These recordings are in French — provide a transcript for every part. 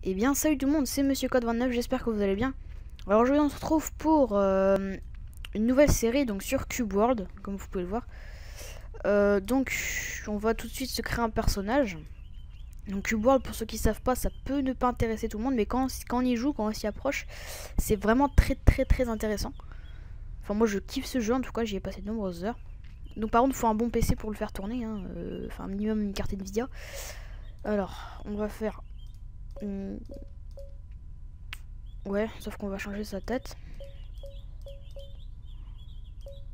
Eh bien salut tout le monde, c'est Monsieur Code 29, j'espère que vous allez bien. Alors aujourd'hui on se retrouve pour une nouvelle série donc sur Cube World, comme vous pouvez le voir. Donc on va tout de suite se créer un personnage. Donc Cube World, pour ceux qui savent pas, ça peut ne pas intéresser tout le monde, mais quand on y joue, quand on s'y approche, c'est vraiment très intéressant. Enfin moi je kiffe ce jeu, en tout cas j'y ai passé de nombreuses heures. Donc par contre il faut un bon PC pour le faire tourner, hein, enfin un minimum une carte Nvidia. Alors on va faire... Ouais, sauf qu'on va changer sa tête.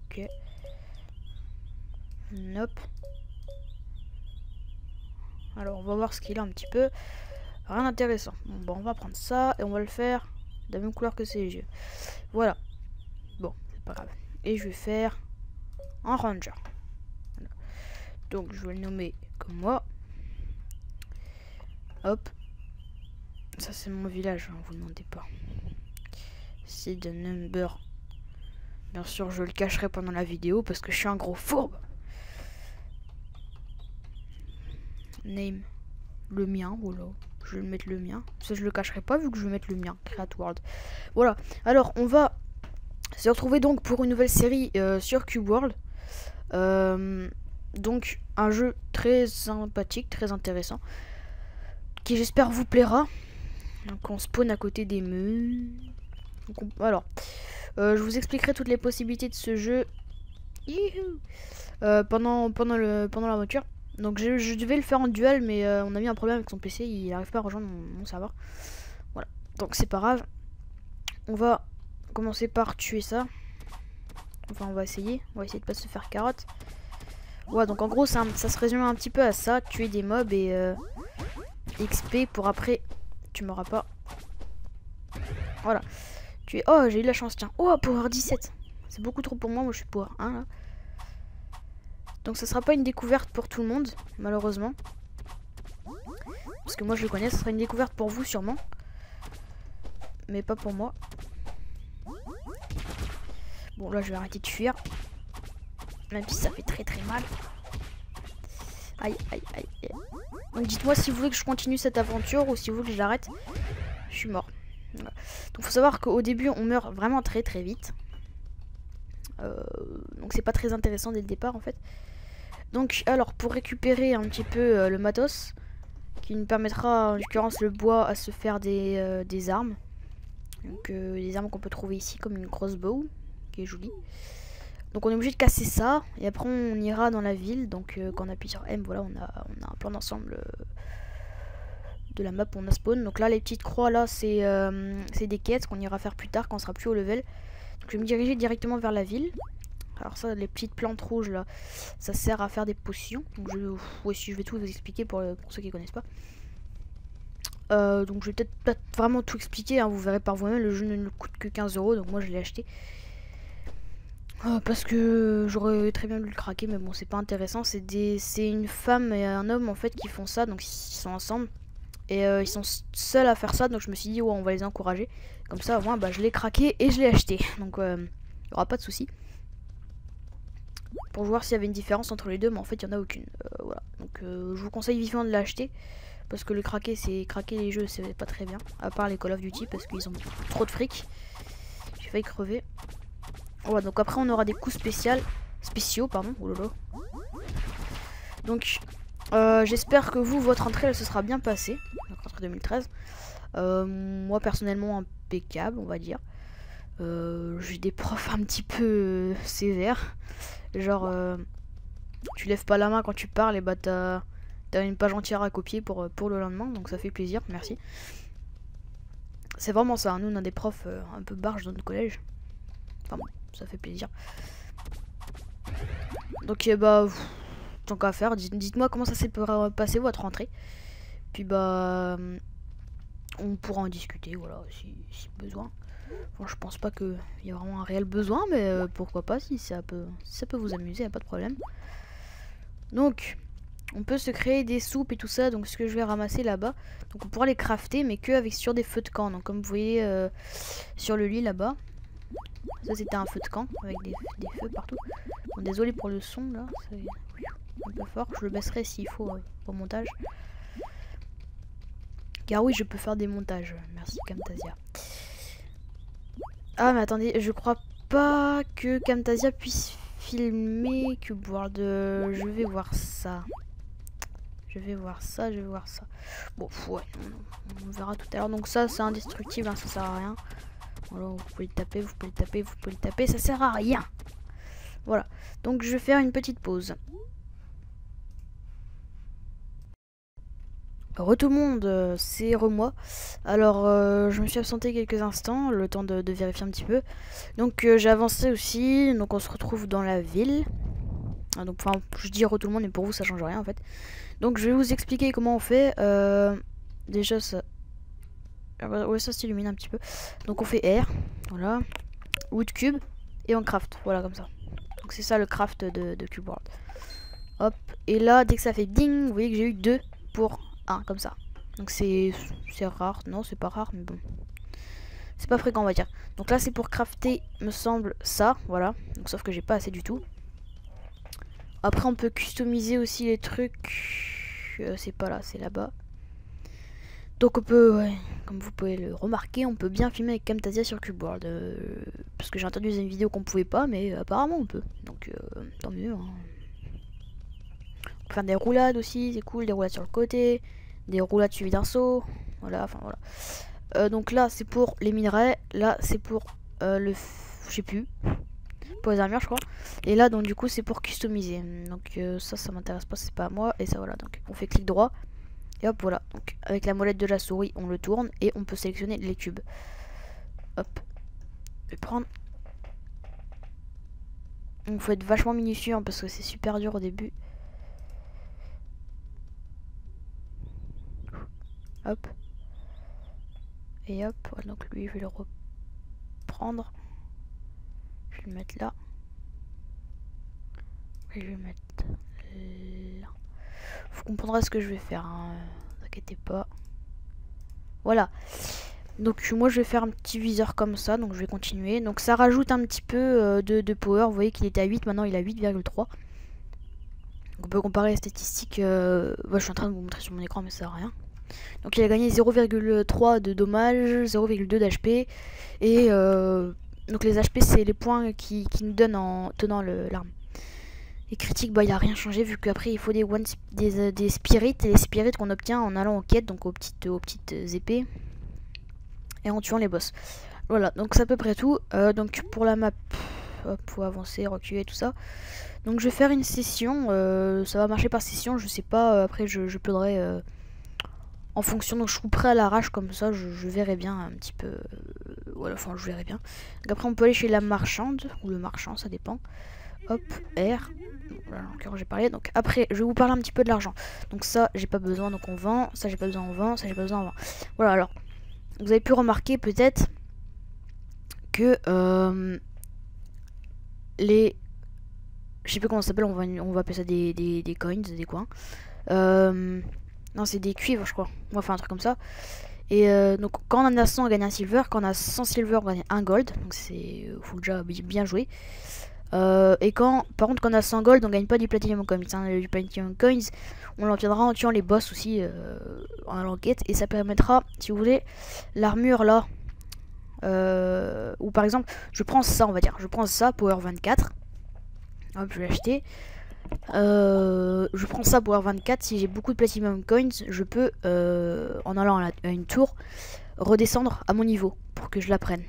Ok. Nope. Alors on va voir ce qu'il a un petit peu. Rien d'intéressant. Bon, on va prendre ça et on va le faire de la même couleur que ses yeux. Voilà. Bon, c'est pas grave. Et je vais faire un ranger. Voilà. Donc je vais le nommer comme moi. Hop. Ça c'est mon village, hein, vous ne demandez pas. C'est de number. Bien sûr, je le cacherai pendant la vidéo parce que je suis un gros fourbe. Name. Le mien, voilà. Je vais le mettre le mien. Ça, je le cacherai pas vu que je vais mettre le mien. Create World. Voilà. Alors, on va se retrouver donc pour une nouvelle série sur Cube World. Donc, un jeu très sympathique, très intéressant. Qui, j'espère, vous plaira. Donc, on spawn à côté des murs. Alors, je vous expliquerai toutes les possibilités de ce jeu pendant l'aventure. Donc je devais le faire en duel, mais on a mis un problème avec son PC, il n'arrive pas à rejoindre mon serveur. Voilà, donc c'est pas grave. On va commencer par tuer ça. Enfin on va essayer de pas se faire carotte. Voilà, donc en gros ça se résume un petit peu à ça, tuer des mobs et XP pour après tu m'auras pas. Voilà. Oh, j'ai eu de la chance, tiens. Oh, Power 17. C'est beaucoup trop pour moi, je suis Power 1 là. Donc ça sera pas une découverte pour tout le monde, malheureusement. Parce que moi je le connais, ça sera une découverte pour vous sûrement. Mais pas pour moi. Bon là je vais arrêter de fuir. Même si ça fait très mal. Aïe. Donc dites-moi si vous voulez que je continue cette aventure ou si vous voulez que je l'arrête. Je suis mort. Voilà. Donc faut savoir qu'au début on meurt vraiment très vite. Donc c'est pas très intéressant dès le départ en fait. Donc alors pour récupérer un petit peu le matos qui nous permettra en l'occurrence le bois à se faire des armes. Donc des armes qu'on peut trouver ici comme une crossbow qui est jolie. Donc on est obligé de casser ça et après on ira dans la ville. Donc quand on appuie sur M, voilà, on a un plan d'ensemble de la map où on a spawn. Donc là les petites croix là c'est des quêtes qu'on ira faire plus tard quand on sera plus haut level. Donc je vais me diriger directement vers la ville. Alors ça, les petites plantes rouges là, ça sert à faire des potions. Donc je vais tout vous expliquer pour ceux qui connaissent pas. Donc je vais peut-être pas vraiment tout expliquer, hein, vous verrez par vous-même. Le jeu ne coûte que 15 €, donc moi je l'ai acheté. Parce que j'aurais très bien dû le craquer, mais bon c'est pas intéressant. C'est une femme et un homme en fait qui font ça, donc ils sont ensemble. Et ils sont seuls à faire ça, donc je me suis dit ouais, on va les encourager. Comme ça au moins bah, je l'ai craqué et je l'ai acheté. Donc il n'y aura pas de souci. Pour voir s'il y avait une différence entre les deux, mais en fait il n'y en a aucune. Voilà. Donc je vous conseille vivement de l'acheter. Parce que le craquer les jeux, c'est pas très bien. À part les Call of Duty, parce qu'ils ont trop de fric. J'ai failli crever. Voilà, donc après on aura des coups spéciaux, pardon. Oh là là. Donc j'espère que votre entrée elle se sera bien passée. Donc rentrée 2013. Moi personnellement impeccable, on va dire. J'ai des profs un petit peu sévères. Genre tu lèves pas la main quand tu parles et bah t'as une page entière à copier pour le lendemain, donc ça fait plaisir, merci. C'est vraiment ça, hein. Nous on a des profs un peu barges dans notre collège. Enfin bon, ça fait plaisir. Donc bah tant qu'à faire, dites-moi comment ça s'est passé votre rentrée. Puis bah on pourra en discuter, voilà, si besoin. Bon, je pense pas qu'il y a vraiment un réel besoin, mais pourquoi pas, si ça peut vous amuser, y a pas de problème. Donc on peut se créer des soupes et tout ça, donc ce que je vais ramasser là-bas. Donc on pourra les crafter, mais que sur des feux de camp. Donc comme vous voyez sur le lit là-bas, ça c'était un feu de camp avec des feux partout. Bon, désolé pour le son là, c'est un peu fort. Je le baisserai s'il faut au montage. Car oui, je peux faire des montages. Merci Camtasia. Ah mais attendez, je crois pas que Camtasia puisse filmer Cube World. Je vais voir ça. Je vais voir ça. Bon, ouais, on verra tout à l'heure. Donc ça, c'est indestructible, hein, ça sert à rien. Voilà, vous pouvez le taper, vous pouvez le taper, ça sert à rien. Voilà, donc je vais faire une petite pause. Tout le monde, c'est moi. Alors, je me suis absenté quelques instants, le temps de vérifier un petit peu. Donc, j'ai avancé aussi. Donc, on se retrouve dans la ville. Ah, donc, enfin, je dis tout le monde, mais pour vous, ça change rien en fait. Donc, je vais vous expliquer comment on fait. Déjà, ça. Ouais, ça s'illumine un petit peu. Donc, on fait R. Voilà. Wood cube. Et on craft. Voilà, comme ça. Donc, c'est ça le craft de Cube World. Hop. Et là, dès que ça fait ding, vous voyez que j'ai eu 2 pour 1 comme ça. Donc c'est rare. Non, c'est pas rare, mais bon. C'est pas fréquent, on va dire. Donc là, c'est pour crafter, me semble, ça. Voilà. Donc, sauf que j'ai pas assez du tout. Après, on peut customiser aussi les trucs. C'est pas là, c'est là-bas. Donc on peut, ouais, comme vous pouvez le remarquer, on peut bien filmer avec Camtasia sur Cube World. Parce que j'ai entendu dans une vidéo qu'on pouvait pas, mais apparemment on peut. Donc tant mieux. Hein. On peut faire des roulades aussi, c'est cool, des roulades sur le côté, des roulades suivies d'un saut. Voilà, enfin voilà. Donc là c'est pour les minerais, là c'est pour le... je sais plus. Pour les armures je crois. Et là donc du coup c'est pour customiser. Donc ça m'intéresse pas, c'est pas à moi. Et ça voilà, donc on fait clic droit. Et hop voilà, donc avec la molette de la souris on le tourne et on peut sélectionner les cubes. Hop, je vais prendre. Donc faut être vachement minutieux hein, parce que c'est super dur au début. Hop. Et hop, voilà, donc lui je vais le reprendre. Je vais le mettre là. Et je vais le mettre là. Vous comprendrez ce que je vais faire, hein. Ne vous inquiétez pas. Voilà. Donc moi je vais faire un petit viseur comme ça, donc je vais continuer. Donc ça rajoute un petit peu de power. Vous voyez qu'il était à 8, maintenant il est à 8,3. On peut comparer les statistiques. Je suis en train de vous montrer sur mon écran mais ça sert à rien. Donc il a gagné 0,3 de dommages, 0,2 d'HP. Et donc les HP c'est les points qui nous donnent en tenant l'arme. Les critiques, bah il n'y a rien changé vu qu'après il faut des spirits. Et les spirits qu'on obtient en allant en quête, donc aux petites épées. Et en tuant les boss. Voilà, donc c'est à peu près tout. Donc pour la map, hop, faut avancer, reculer, tout ça. Donc je vais faire une session. Ça va marcher par session, je sais pas. Après je plaudrai en fonction. Donc je couperai à l'arrache comme ça, je verrai bien un petit peu. Voilà, enfin je verrai bien. Donc après on peut aller chez la marchande ou le marchand, ça dépend. Hop, R. Voilà, encore j'ai parlé. Donc après, je vais vous parler un petit peu de l'argent. Donc ça, j'ai pas besoin, donc on vend. Ça, j'ai pas besoin, on vend. Ça, j'ai pas besoin, on vend. Voilà, alors, vous avez pu remarquer peut-être que les... Je sais plus comment ça s'appelle, on va appeler ça des coins, des coins. Non, c'est des cuivres, je crois. On va faire un truc comme ça. Et donc, quand on en a 100, on gagne un silver. Quand on a 100 silver, on gagne un gold. Donc, c'est... faut déjà bien jouer. Et quand, par contre, quand on a 100 gold, on gagne pas du platinum coins. Hein. Du platinum coins, on l'obtiendra en tuant les boss aussi en enquête. Et ça permettra, si vous voulez, l'armure là. Ou par exemple, je prends ça, on va dire. Je prends ça, Power 24. Hop, je vais l'acheter. Je prends ça, Power 24. Si j'ai beaucoup de platinum coins, je peux, en allant à une tour, redescendre à mon niveau pour que je la prenne.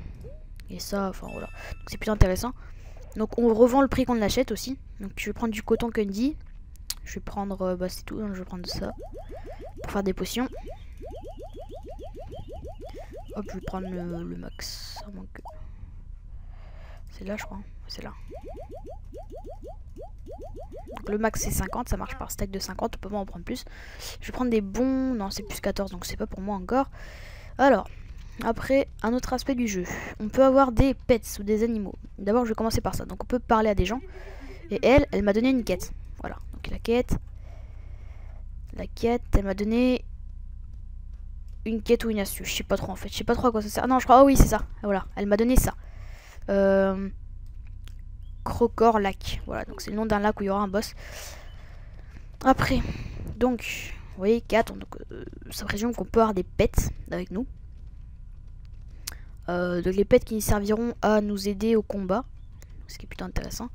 Et ça, enfin voilà. Donc c'est plus intéressant. Donc on revend le prix qu'on l'achète aussi. Donc je vais prendre du coton candy. Je vais prendre, bah c'est tout, hein, je vais prendre ça pour faire des potions. Hop, je vais prendre le max. C'est là je crois, c'est là. Donc le max c'est 50, ça marche par stack de 50, on peut pas en prendre plus. Je vais prendre des bons, non c'est plus 14 donc c'est pas pour moi encore. Alors, après, un autre aspect du jeu. On peut avoir des pets ou des animaux. D'abord, je vais commencer par ça. Donc, on peut parler à des gens. Et elle m'a donné une quête. Voilà. Donc, la quête, elle m'a donné une quête ou une astuce. Je sais pas trop en fait. Je sais pas trop à quoi ça sert. Ah non, je crois. Ah oui, c'est ça. Voilà. Elle m'a donné ça. Crocor lac. Voilà. Donc, c'est le nom d'un lac où il y aura un boss. Après, donc, Vous voyez 4, donc ça présume qu'on peut avoir des pets avec nous. Donc les pets qui serviront à nous aider au combat, ce qui est plutôt intéressant.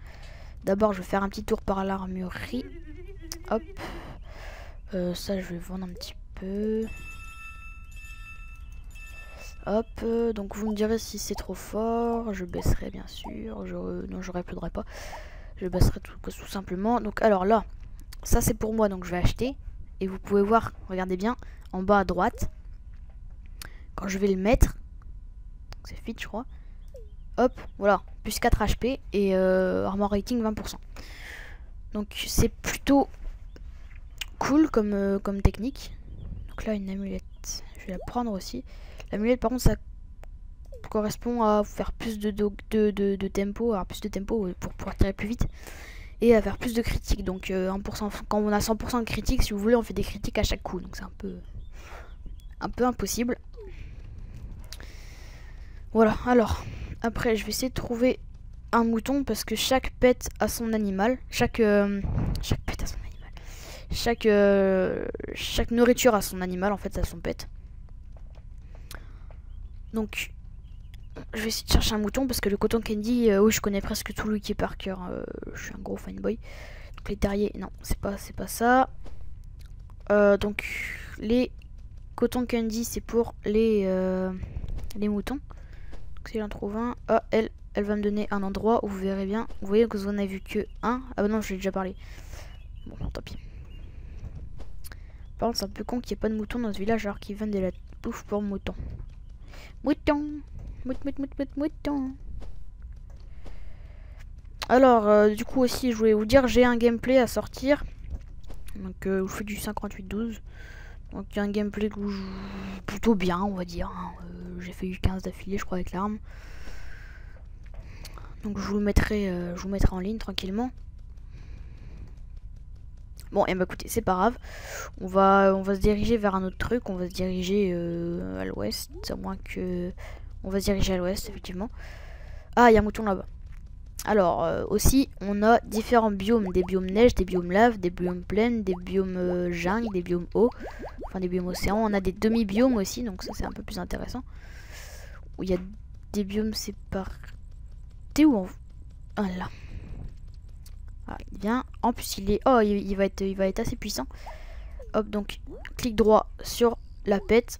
D'abord je vais faire un petit tour par l'armurerie. Hop. Ça je vais vendre un petit peu. Hop, donc vous me direz si c'est trop fort, je baisserai bien sûr, non je réapplauderai pas, je baisserai tout simplement. Donc alors là, ça c'est pour moi, donc je vais acheter, et vous pouvez voir, regardez bien, en bas à droite, quand je vais le mettre, c'est fit je crois, hop, voilà, plus 4 HP et armor rating 20%. Donc c'est plutôt cool comme technique. Donc là une amulette, je vais la prendre aussi. L'amulette par contre ça correspond à faire plus de tempo, avoir plus de tempo pour pouvoir tirer plus vite et à faire plus de critiques. Donc 1%, quand on a 100% de critiques, si vous voulez on fait des critiques à chaque coup, donc c'est un peu impossible. Voilà, alors après je vais essayer de trouver un mouton parce que chaque pet a son animal, chaque pet a son animal, chaque nourriture a son animal, en fait ça a son pet. Donc je vais essayer de chercher un mouton parce que le coton candy, oui je connais presque tout Lucky Parker, je suis un gros fanboy. Donc les terriers, non c'est pas ça. Donc les coton candy c'est pour les moutons. Donc si j'en trouve un, ah elle va me donner un endroit où vous verrez bien. Vous voyez que vous en avez vu que un. Ah bah non je l'ai déjà parlé. Bon tant pis. Par contre c'est un peu con qu'il n'y ait pas de moutons dans ce village alors qu'ils vendent de la bouffe pour moutons. Mouton. Mouton. Alors du coup aussi je voulais vous dire, j'ai un gameplay à sortir. Donc je fais du 58-12. Donc il y a un gameplay que je joue plutôt bien on va dire. J'ai fait du 15 d'affilée je crois avec l'arme. Donc je vous le mettrai en ligne tranquillement. Bon et bah écoutez c'est pas grave. On va se diriger vers un autre truc. On va se diriger à l'ouest. À moins que... On va se diriger à l'ouest effectivement. Ah il y a un mouton là-bas. Alors aussi on a différents biomes. Des biomes neige, des biomes lave, des biomes plaines, des biomes jungle, des biomes eau. Enfin des biomes océan. On a des demi-biomes aussi. Donc ça c'est un peu plus intéressant. Où il y a des biomes séparés. T'es où en... Ah là. Ah, il vient. En plus il est... Oh il va être assez puissant. Hop donc clic droit sur la pète.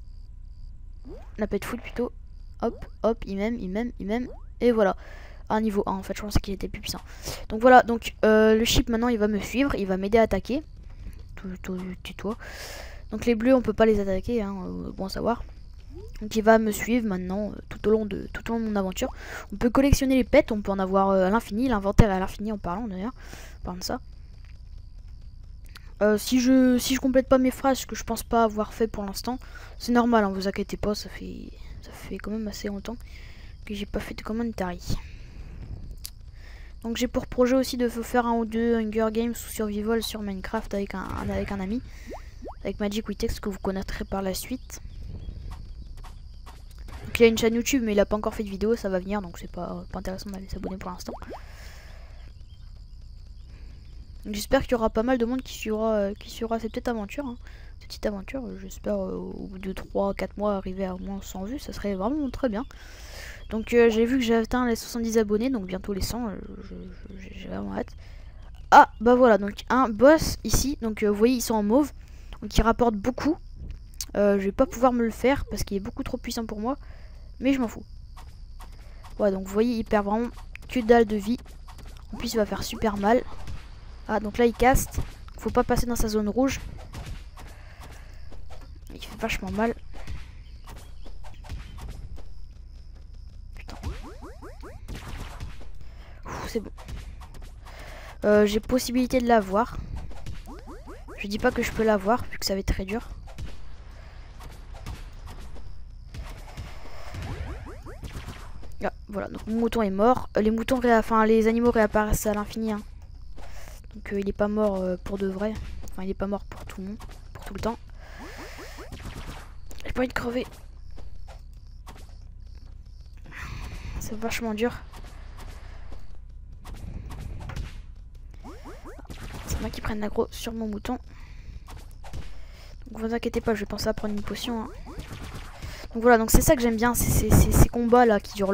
La pète full plutôt. Hop, il m'aime. Et voilà. À niveau 1 en fait, je pensais qu'il était plus puissant. Donc voilà, donc le chip maintenant il va me suivre, il va m'aider à attaquer. Tais-toi. Donc les bleus on peut pas les attaquer, hein, bon à savoir. Donc il va me suivre maintenant tout au long de mon aventure. On peut collectionner les pets, on peut en avoir à l'infini, l'inventaire est à l'infini en parlant d'ailleurs. En parlant de ça. Si je complète pas mes phrases, ce que je pense pas avoir fait pour l'instant, c'est normal, hein, vous inquiétez pas, ça fait quand même assez longtemps que j'ai pas fait de commentary. Donc j'ai pour projet aussi de faire un ou deux Hunger Games ou Survival sur Minecraft avec un ami, avec Magic Witex que vous connaîtrez par la suite. Donc il a une chaîne YouTube mais il a pas encore fait de vidéo, ça va venir donc c'est pas intéressant d'aller s'abonner pour l'instant. J'espère qu'il y aura pas mal de monde qui suivra cette petite aventure. Hein. Cette petite aventure, j'espère au bout de 3-4 mois arriver à au moins 100 vues, ça serait vraiment très bien. Donc j'ai vu que j'ai atteint les 70 abonnés, donc bientôt les 100, j'ai vraiment hâte. Ah bah voilà, donc un boss ici, donc vous voyez ils sont en mauve, donc il rapporte beaucoup. Je vais pas pouvoir me le faire parce qu'il est beaucoup trop puissant pour moi, mais je m'en fous. Ouais donc vous voyez il perd vraiment que dalle de vie, en plus il va faire super mal. Ah donc là il caste, faut pas passer dans sa zone rouge. Il fait vachement mal. C'est bon. J'ai possibilité de l'avoir. Je dis pas que je peux l'avoir, vu que ça va être très dur. Ah, voilà, donc mon mouton est mort. Les animaux réapparaissent à l'infini. Hein. Donc il est pas mort pour de vrai. Enfin, il est pas mort pour tout le monde, pour tout le temps. J'ai pas envie de crever. C'est vachement dur. C'est moi qui prenne l'aggro sur mon mouton. Donc vous inquiétez pas, je vais penser à prendre une potion. Hein. Donc voilà, donc c'est ça que j'aime bien, ces combats là qui durent